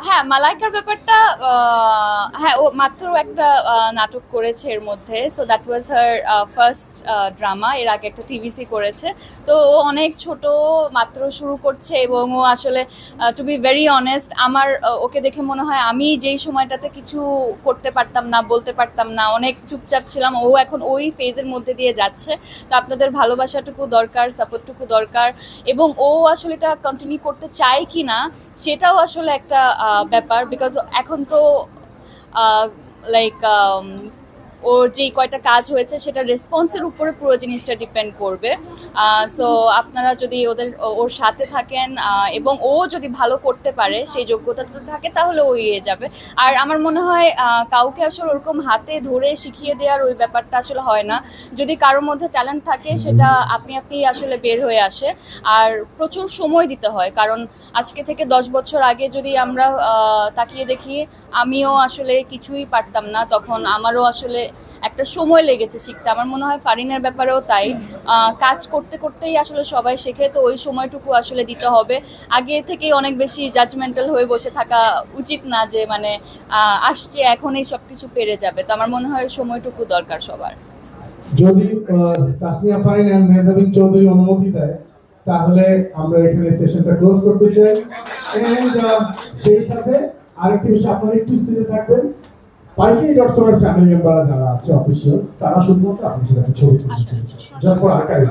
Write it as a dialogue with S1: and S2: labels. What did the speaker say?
S1: হ্যাঁ, মালাইকার ব্যাপারটা হ্যাঁ, ও মাত্র একটা নাটক করেছে এর মধ্যে। So that was her first drama. এর আগে একটা টিভিসি করেছে। তো ও অনেক ছোট, মাত্র শুরু করছে এবং ও আসলে টু বি ভেরি অনেস্ট, আমার ওকে দেখে মনে হয় আমি যেই সময়টাতে কিছু করতে পারতাম না, বলতে পারতাম না, অনেক চুপচাপ ছিলাম, ও এখন ওই ফেজের মধ্যে দিয়ে যাচ্ছে। তো আপনাদের ভালোবাসাটুকু দরকার, সাপোর্টটুকু দরকার, এবং ও আসলে এটা কন্টিনিউ করতে চায় কি না সেটাও আসলে একটা ব্যাপার। বিকজ এখন তো লাইক ওর যেই কয়টা কাজ হয়েছে সেটা রেসপন্সের উপরে পুরো জিনিসটা ডিপেন্ড করবে। সো আপনারা যদি ওর সাথে থাকেন এবং ও যদি ভালো করতে পারে, সেই যোগ্যতাটা থাকে, তাহলে ও এগিয়ে যাবে। আর আমার মনে হয় কাউকে আসলে ওরকম হাতে ধরে শিখিয়ে দেওয়ার ওই ব্যাপারটা আসলে হয় না। যদি কারোর মধ্যে ট্যালেন্ট থাকে সেটা আপনি আসলে বের হয়ে আসে। আর প্রচুর সময় দিতে হয়, কারণ আজকে থেকে 10 বছর আগে যদি আমরা তাকিয়ে দেখি, আমিও আসলে কিছুই পারতাম না তখন। আমারও আসলে একটা সময় লেগেছে শিখতে। আমার মনে হয় ফারিনের ব্যাপারেও তাই। কাজ করতে করতেই আসলে সবাই শেখে। তো ওই সময়টুকু আসলে দিতে হবে। আগে থেকেই অনেক বেশি জাজমেন্টাল হয়ে বসে থাকা উচিত না, যে মানে আসছে এখনই সবকিছু পেরে যাবে। তো আমার মনে হয় সময়টুকু দরকার সবার।
S2: যদি তাসনিয়া ফারিন এন্ড মেহজাবিন চৌধুরী অনুমতি দেয়, তাহলে আমরা এখানে সেশনটা ক্লোজ করতে চাই। এন্ড সেই সাথে আরেকটি বিষয়, আপনারা একটু স্থির থাকবেন। পাইকারি.com এর ফ্যামিলি মেম্বাররা যারা আছে, অফিসিয়ালস, তারা শুধুমাত্র আপনার সাথে ছবি তুলতে চাইছে, জাস্ট ফর আর্কাইভ।